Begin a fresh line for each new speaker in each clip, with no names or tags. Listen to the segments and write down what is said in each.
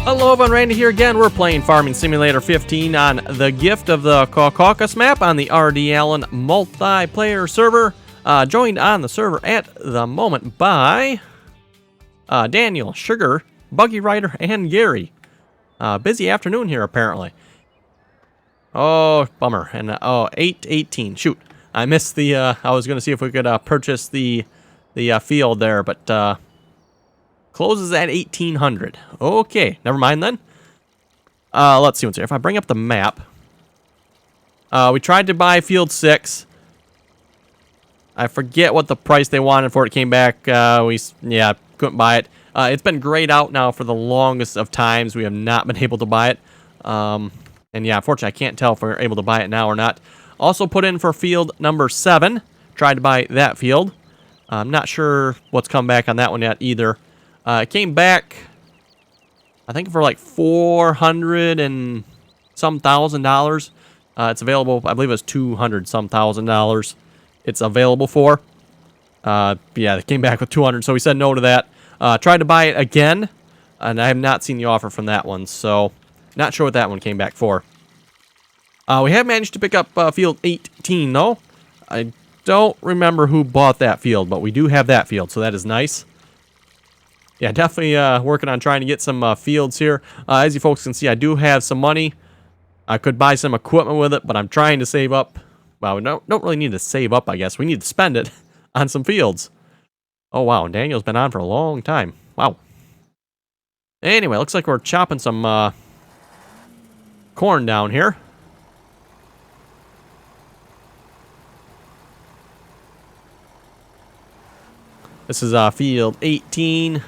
Hello everyone, Randy here again. We're playing Farming Simulator 15 on the Gift of the Caucasus map on the RDAllen multiplayer server. Joined on the server at the moment by Daniel, Sugar, Buggy Rider, and Gary. Busy afternoon here apparently. Oh, bummer. And 8:18. Shoot, I missed the. I was going to see if we could purchase the field there, but closes at 1800. Okay, never mind then. Let's see what's here. If I bring up the map, we tried to buy field 6. I forget what the price they wanted for it. Came back. We couldn't buy it. It's been grayed out now for the longest of times. We have not been able to buy it. And yeah, unfortunately, I can't tell if we're able to buy it now or not. Also put in for field number 7. Tried to buy that field. I'm not sure what's come back on that one yet either. It came back, I think, for like $400 and some $1,000. It's available. I believe it was $200 some $1,000. It's available for. Yeah, they came back with 200, so we said no to that. Tried to buy it again, and I have not seen the offer from that one, so not sure what that one came back for. We have managed to pick up field 18, though. I don't remember who bought that field, but we do have that field, so that is nice. Yeah, definitely working on trying to get some fields here. As you folks can see, I do have some money. I could buy some equipment with it, but I'm trying to save up. Well, we don't really need to save up, I guess. We need to spend it on some fields. Oh, wow. Daniel's been on for a long time. Wow. Anyway, looks like we're chopping some corn down here. This is field 18.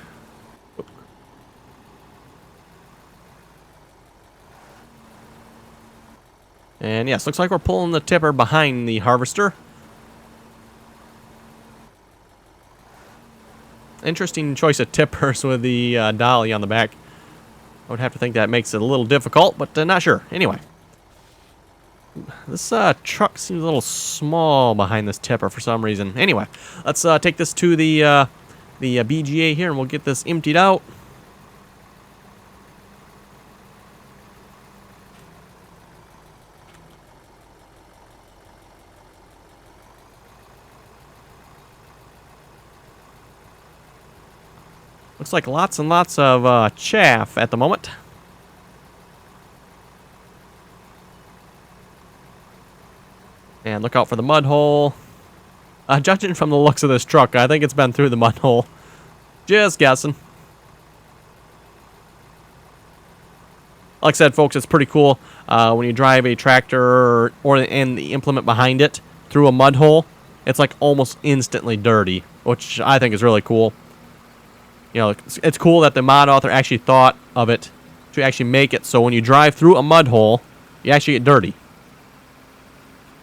And yes, looks like we're pulling the tipper behind the harvester. Interesting choice of tippers with the dolly on the back. I would have to think that makes it a little difficult, but not sure. Anyway. This truck seems a little small behind this tipper for some reason. Anyway, let's take this to the BGA here and we'll get this emptied out. Looks like lots and lots of chaff at the moment. And look out for the mud hole. Judging from the looks of this truck, I think it's been through the mud hole. Just guessing. Like I said, folks, it's pretty cool when you drive a tractor and the implement behind it through a mud hole. It's like almost instantly dirty, which I think is really cool. You know, it's cool that the mod author actually thought of it to actually make it so when you drive through a mud hole, you actually get dirty.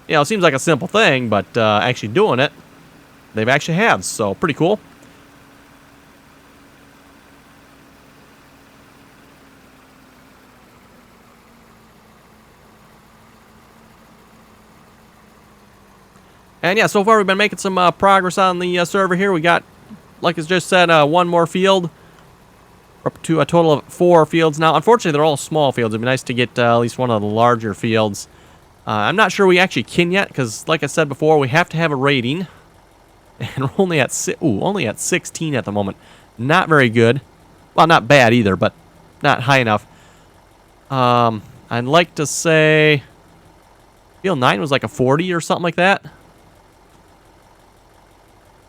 You know, it seems like a simple thing, but actually doing it, they've actually have, so pretty cool. And yeah, so far we've been making some progress on the server here. We got, like I just said, one more field. We're up to a total of 4 fields now. Unfortunately, they're all small fields. It'd be nice to get at least one of the larger fields. I'm not sure we actually can yet, because like I said before, we have to have a rating. And we're only at 16 at the moment. Not very good. Well, not bad either, but not high enough. I'd like to say field 9 was like a 40 or something like that.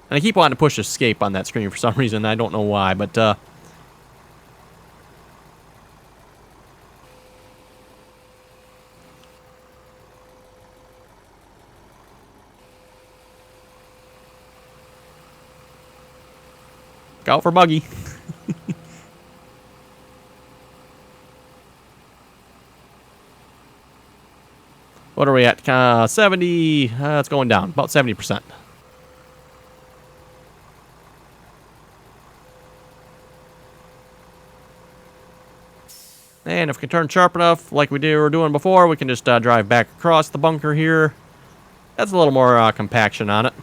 And I keep wanting to push escape on that screen for some reason. I don't know why, but look out for Buggy. What are we at? 70. It's going down. About 70%. And if we can turn sharp enough, like were doing before, we can just drive back across the bunker here. That's a little more compaction on it.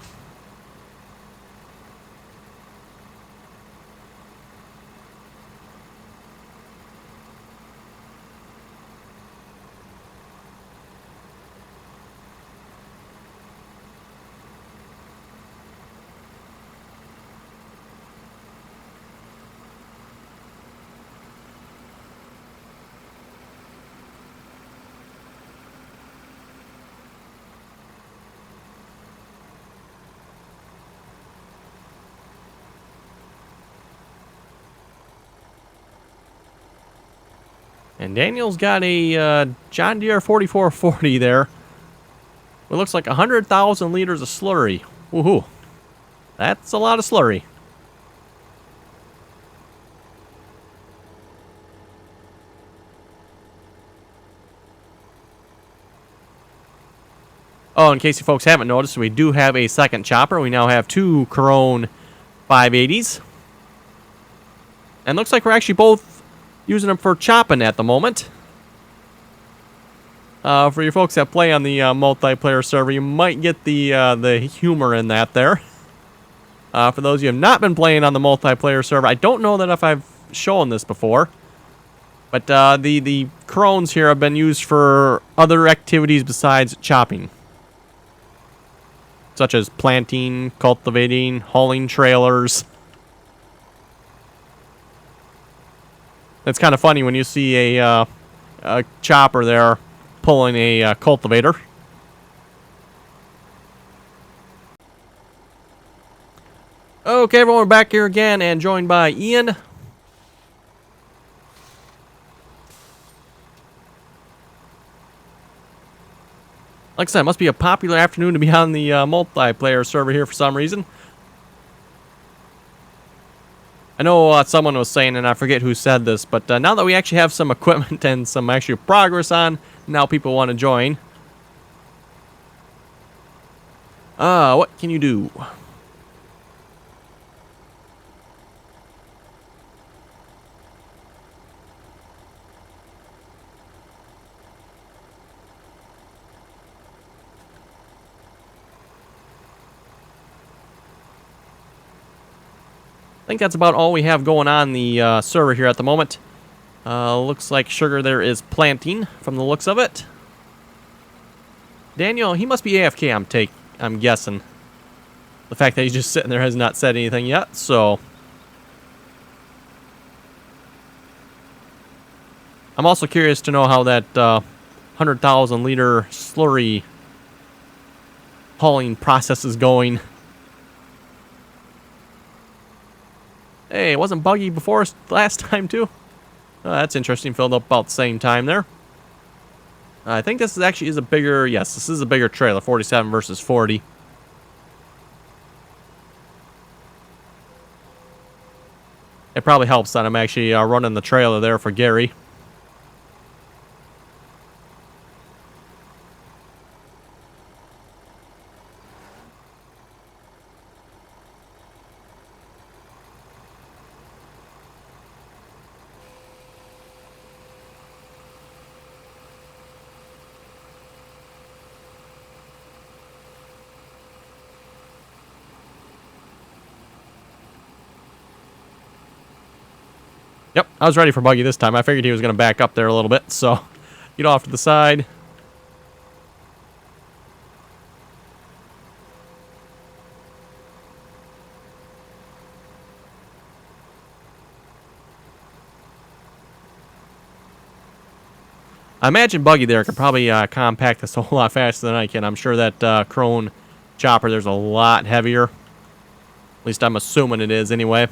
And Daniel's got a John Deere 4440 there. It looks like 100,000 liters of slurry. Woohoo. That's a lot of slurry. Oh, in case you folks haven't noticed, we do have a second chopper. We now have two Corone 580s. And looks like we're actually both using them for chopping at the moment. For you folks that play on the multiplayer server, you might get the humor in that there. For those of you who have not been playing on the multiplayer server, I don't know that if I've shown this before, but the Corones here have been used for other activities besides chopping, such as planting, cultivating, hauling trailers. It's kind of funny when you see a chopper there pulling a cultivator. Okay, everyone, we're back here again and joined by Ian. Like I said, it must be a popular afternoon to be on the multiplayer server here for some reason. I know someone was saying, and I forget who said this, but now that we actually have some equipment and some actual progress on, now people want to join. What can you do? I think that's about all we have going on the server here at the moment. Looks like Sugar there is planting from the looks of it. Daniel, he must be AFK, I'm guessing. The fact that he's just sitting there has not said anything yet, so. I'm also curious to know how that 100,000 liter slurry hauling process is going. Hey, it wasn't buggy before last time, too? That's interesting. Filled up about the same time there. I think this is a bigger... Yes, this is a bigger trailer. 47 versus 40. It probably helps that I'm actually running the trailer there for Gary. Yep, I was ready for Buggy this time. I figured he was going to back up there a little bit, so get off to the side. I imagine Buggy there could probably compact this a whole lot faster than I can. I'm sure that Crone chopper there's a lot heavier. At least I'm assuming it is anyway.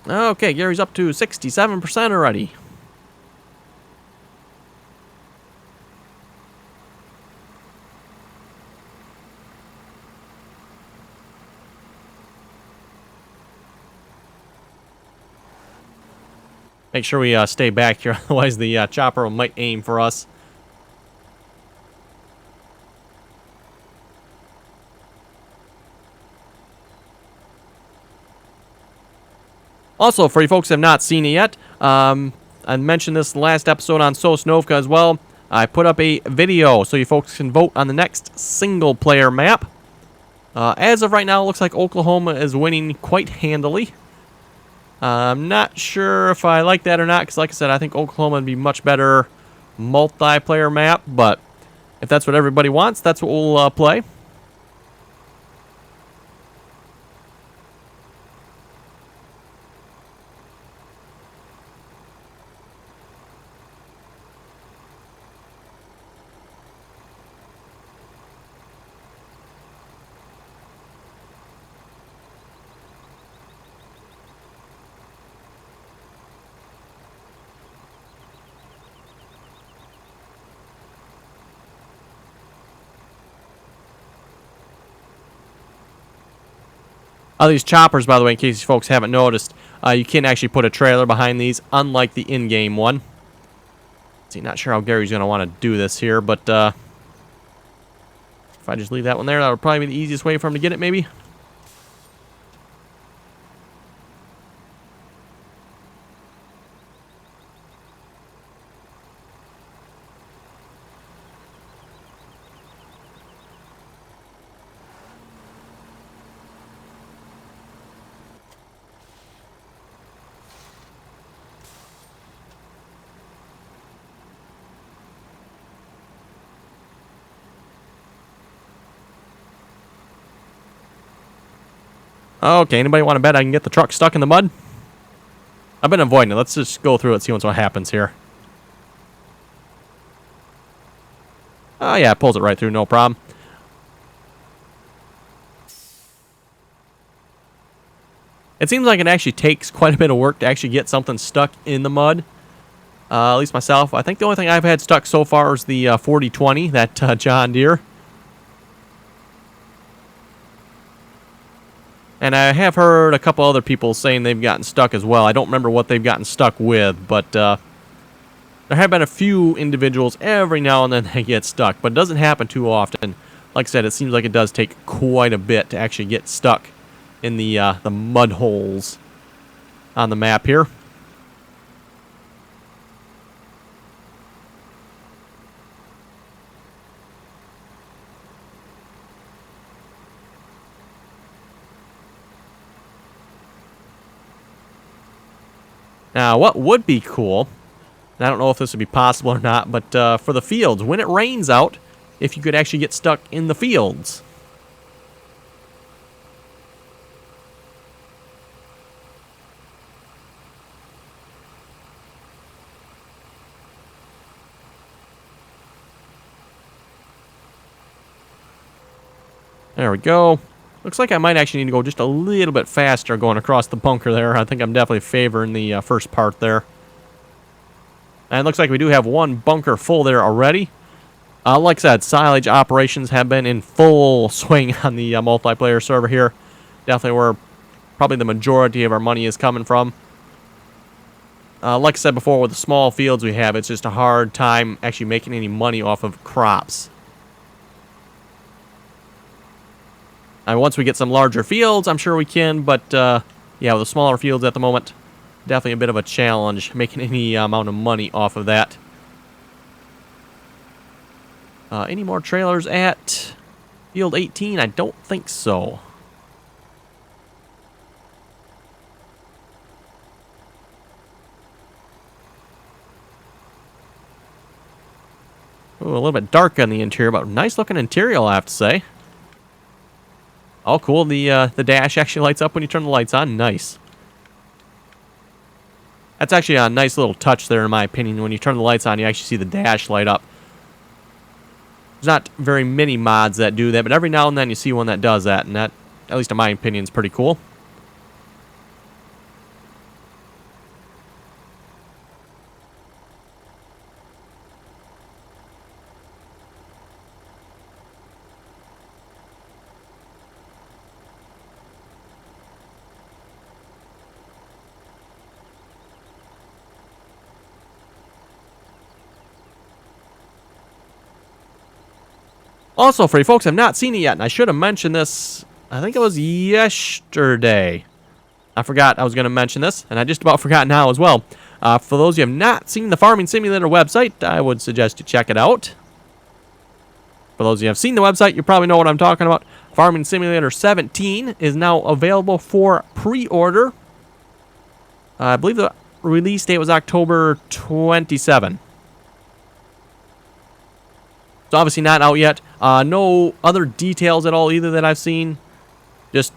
Okay, Gary's up to 67% already. Make sure we stay back here, otherwise the chopper might aim for us. Also, for you folks who have not seen it yet, I mentioned this last episode on Sosnovka as well. I put up a video so you folks can vote on the next single-player map. As of right now, it looks like Oklahoma is winning quite handily. I'm not sure if I like that or not, because like I said, I think Oklahoma would be much better multiplayer map, but if that's what everybody wants, that's what we'll play. These choppers, by the way, in case you folks haven't noticed, you can actually put a trailer behind these, unlike the in-game one. See, not sure how Gary's going to want to do this here, but if I just leave that one there, that would probably be the easiest way for him to get it, maybe. Okay, anybody want to bet I can get the truck stuck in the mud? I've been avoiding it. Let's just go through it, see what happens here. Oh, yeah, it pulls it right through, no problem. It seems like it actually takes quite a bit of work to actually get something stuck in the mud. At least myself. I think the only thing I've had stuck so far is the 4020, that John Deere. And I have heard a couple other people saying they've gotten stuck as well. I don't remember what they've gotten stuck with, but there have been a few individuals every now and then they get stuck, but it doesn't happen too often. Like I said, it seems like it does take quite a bit to actually get stuck in the mud holes on the map here. Now, what would be cool, and I don't know if this would be possible or not, but for the fields, when it rains out, if you could actually get stuck in the fields. There we go. Looks like I might actually need to go just a little bit faster going across the bunker there. I think I'm definitely favoring the first part there. And it looks like we do have one bunker full there already. Like I said, silage operations have been in full swing on the multiplayer server here. Definitely where probably the majority of our money is coming from. Like I said before, with the small fields we have, it's just a hard time actually making any money off of crops. Once we get some larger fields, I'm sure we can, but yeah, with the smaller fields at the moment, definitely a bit of a challenge making any amount of money off of that. Any more trailers at field 18? I don't think so. Ooh, a little bit dark on the interior, but nice looking interior, I'll have to say. Oh, cool. The dash actually lights up when you turn the lights on. Nice. That's actually a nice little touch there, in my opinion. When you turn the lights on, you actually see the dash light up. There's not very many mods that do that, but every now and then you see one that does that, and that, at least in my opinion, is pretty cool. Also, for you folks who have not seen it yet, and I should have mentioned this, I think it was yesterday. I forgot I was going to mention this, and I just about forgot now as well. For those of you who have not seen the Farming Simulator website, I would suggest you check it out. For those of you who have seen the website, you probably know what I'm talking about. Farming Simulator 17 is now available for pre-order. I believe the release date was October 27. It's obviously not out yet. No other details at all either that I've seen. Just,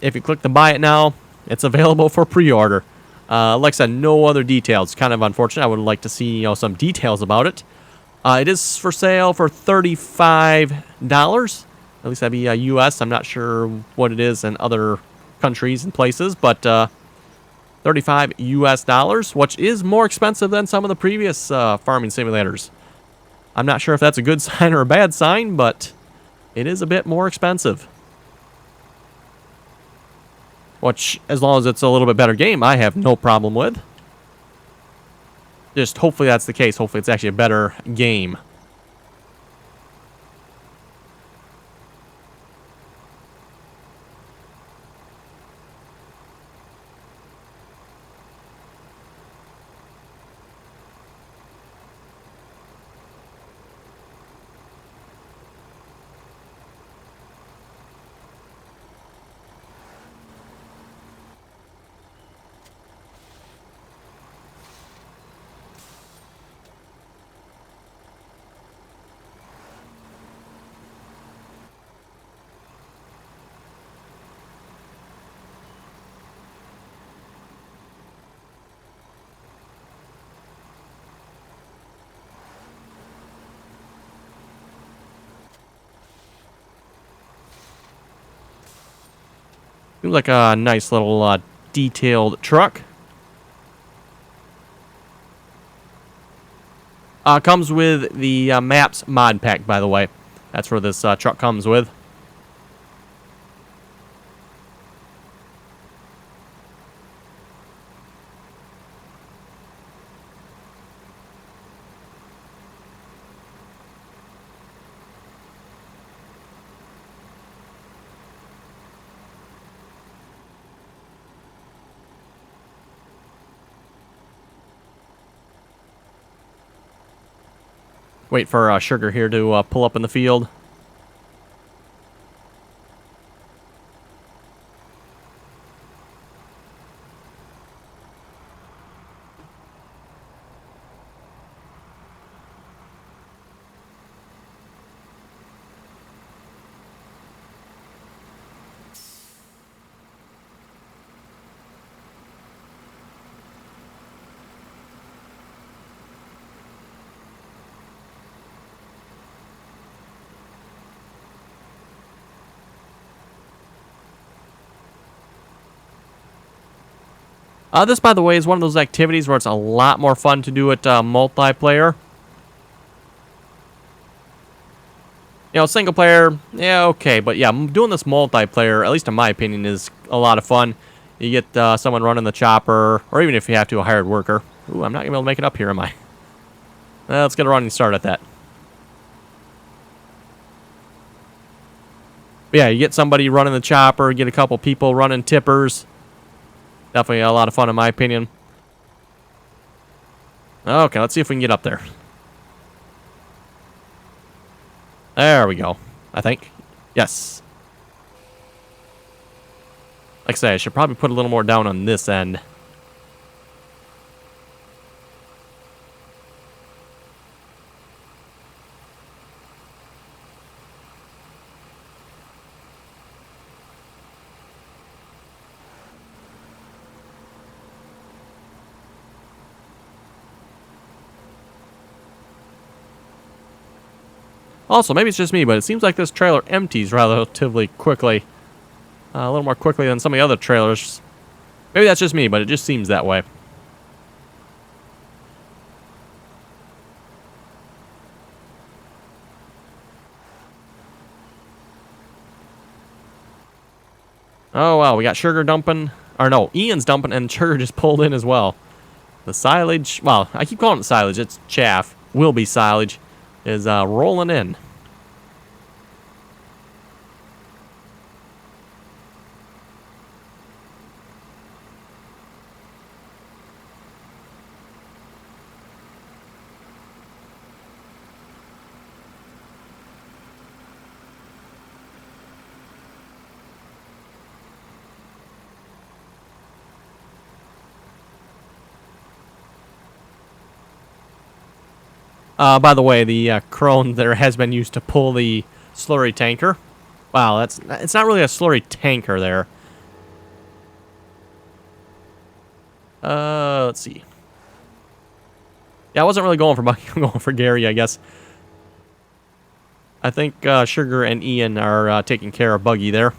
if you click to buy it now, it's available for pre-order. Like I said, no other details. Kind of unfortunate. I would like to see some details about it. It is for sale for $35. At least that'd be U.S. I'm not sure what it is in other countries and places, but $35 US, which is more expensive than some of the previous farming simulators. I'm not sure if that's a good sign or a bad sign, but it is a bit more expensive. Which, as long as it's a little bit better game, I have no problem with. Just hopefully that's the case. Hopefully it's actually a better game. Seems like a nice little detailed truck. Comes with the Maps mod pack, by the way. That's where this truck comes with. Wait for Sugar here to pull up in the field. This, by the way, is one of those activities where it's a lot more fun to do it multiplayer. You know, single player, yeah, okay. But yeah, doing this multiplayer, at least in my opinion, is a lot of fun. You get someone running the chopper, or even if you have to, a hired worker. Ooh, I'm not going to be able to make it up here, am I? Let's get a running start at that. But yeah, you get somebody running the chopper, get a couple people running tippers. Definitely a lot of fun in my opinion. Okay, let's see if we can get up there. There we go, I think. Yes. Like I say, I should probably put a little more down on this end. Also, maybe it's just me, but it seems like this trailer empties relatively quickly. A little more quickly than some of the other trailers. Maybe that's just me, but it just seems that way. Oh, wow, we got Sugar dumping. Or no, Ian's dumping, and Sugar just pulled in as well. The silage, well, I keep calling it silage. It's chaff. Will be silage. Is rolling in. By the way, the crone there has been used to pull the slurry tanker. Wow, it's not really a slurry tanker there. Let's see. Yeah, I wasn't really going for Bucky. I'm going for Gary, I guess. I think Sugar and Ian are taking care of Buggy there.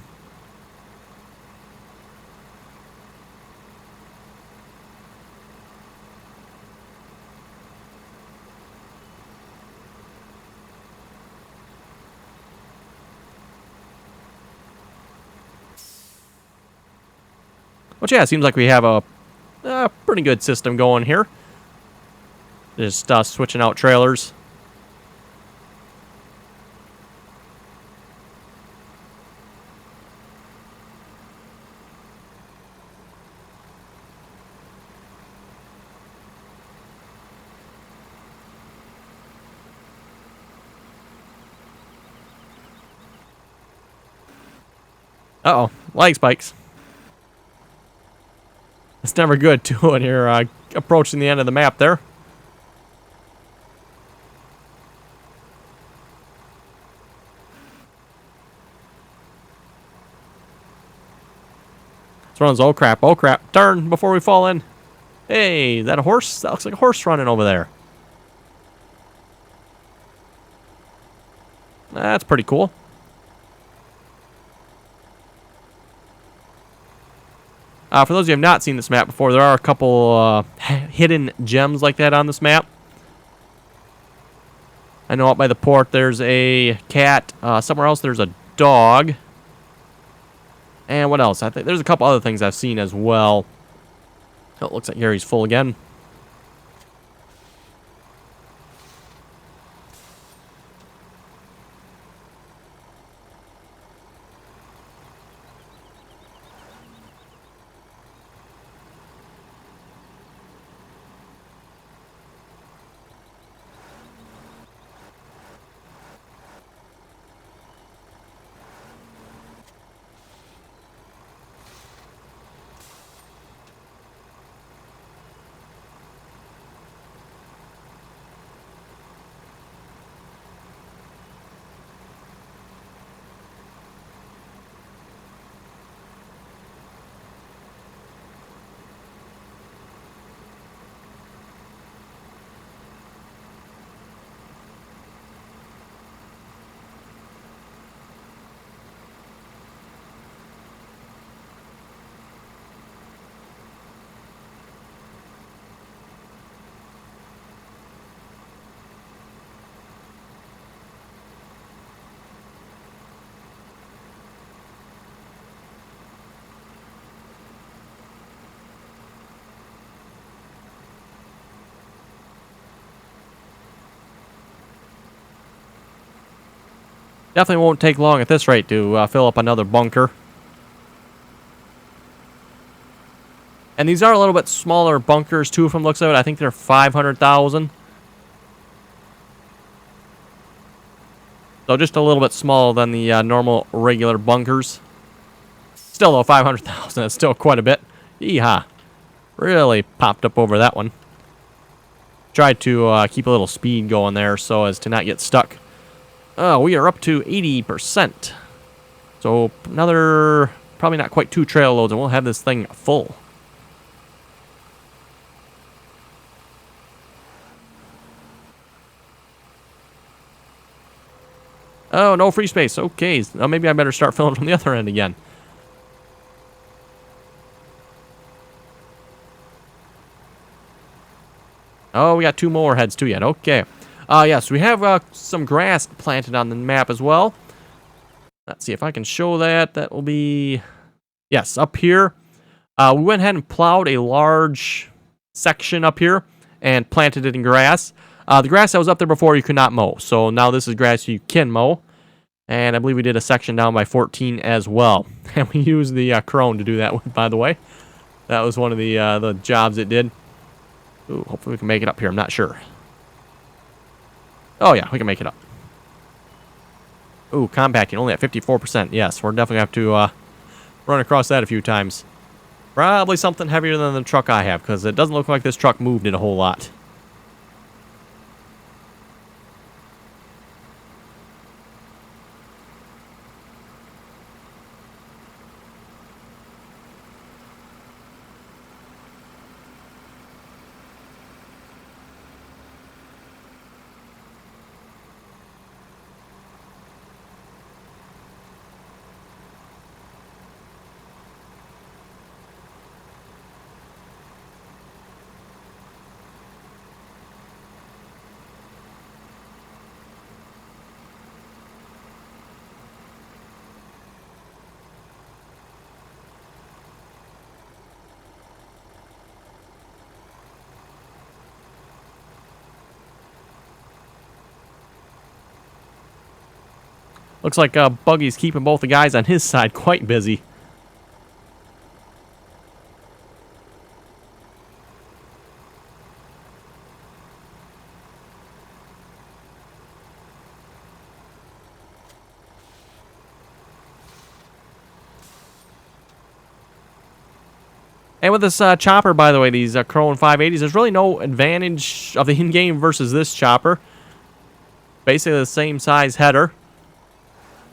Which, yeah, it seems like we have a pretty good system going here. Just switching out trailers. Uh-oh, lag spikes. It's never good, too, when you're approaching the end of the map there. This runs, oh crap, turn before we fall in. Hey, is that a horse? That looks like a horse running over there. That's pretty cool. For those of you who have not seen this map before, there are a couple hidden gems like that on this map. I know up by the port there's a cat. Somewhere else there's a dog. And what else? I think there's a couple other things I've seen as well. Oh, it looks like Gary's full again. Definitely won't take long at this rate to fill up another bunker. And these are a little bit smaller bunkers, too, from the looks of it. I think they're 500,000. So just a little bit smaller than the normal regular bunkers. Still, though, 500,000 is still quite a bit. Yeehaw. Really popped up over that one. Tried to keep a little speed going there so as to not get stuck. We are up to 80%. So another, probably not quite 2 trail loads, and we'll have this thing full. Oh, no free space. Okay, so maybe I better start filling from the other end again. Oh, we got 2 more heads too yet. Okay. Yes, we have some grass planted on the map as well. Let's see if I can show that. That will be, yes, up here. We went ahead and plowed a large section up here and planted it in grass. The grass that was up there before you could not mow. So now this is grass you can mow. And I believe we did a section down by 14 as well. And we used the crone to do that with, by the way. That was one of the jobs it did. Ooh, hopefully we can make it up here. I'm not sure. Oh, yeah, we can make it up. Ooh, compacting, only at 54%. Yes, we're definitely going to have to run across that a few times. Probably something heavier than the truck I have, because it doesn't look like this truck moved it a whole lot. Looks like Buggy's keeping both the guys on his side quite busy. And with this chopper, by the way, these Krone 580s, there's really no advantage of the in-game versus this chopper. Basically the same size header.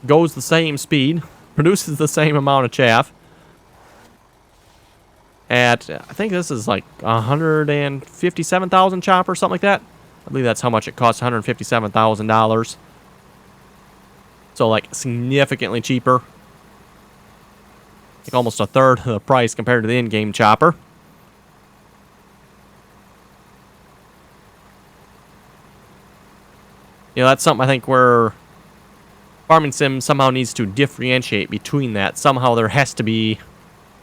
Goes the same speed. Produces the same amount of chaff. At, I think this is like 157,000 chopper, something like that. I believe that's how much it costs, $157,000. So, like, significantly cheaper. Like almost a third of the price compared to the in-game chopper. You know, that's something I think where Farming Sim somehow needs to differentiate between that. Somehow there has to be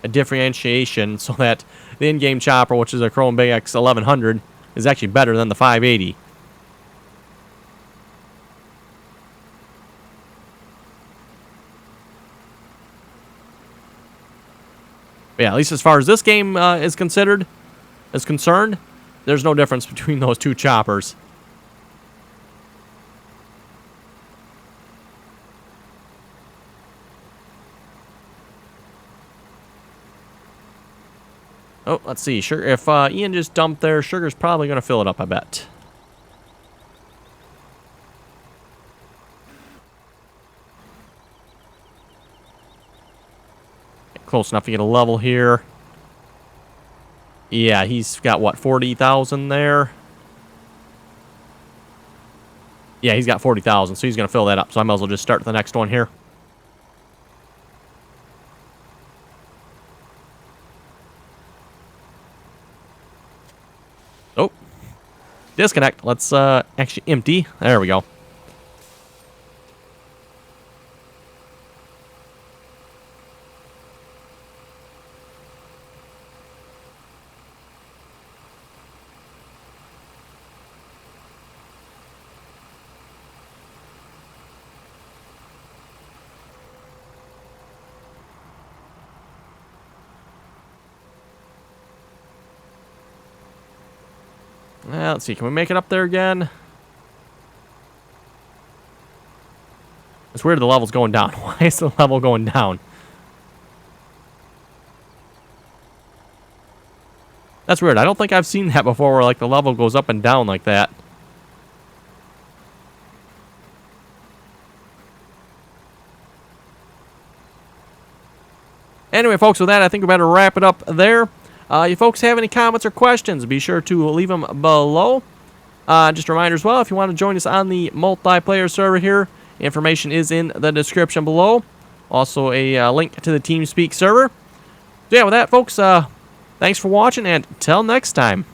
a differentiation so that the in-game chopper, which is a Krone Big X 1100, is actually better than the 580. But yeah, at least as far as this game is concerned, there's no difference between those two choppers. Oh, let's see. Sure, if Ian just dumped there, Sugar's probably going to fill it up, I bet. Close enough to get a level here. Yeah, he's got, what, 40,000 there? Yeah, he's got 40,000, so he's going to fill that up. So I might as well just start the next one here. Oh. Disconnect. Let's actually empty. There we go. Let's see, can we make it up there again? It's weird the level's going down. Why is the level going down? That's weird. I don't think I've seen that before where like the level goes up and down like that. Anyway, folks, with that, I think we better wrap it up there. You folks have any comments or questions, be sure to leave them below. Just a reminder as well, if you want to join us on the multiplayer server here, information is in the description below. Also a link to the TeamSpeak server. So yeah, with that, folks, thanks for watching, and until next time.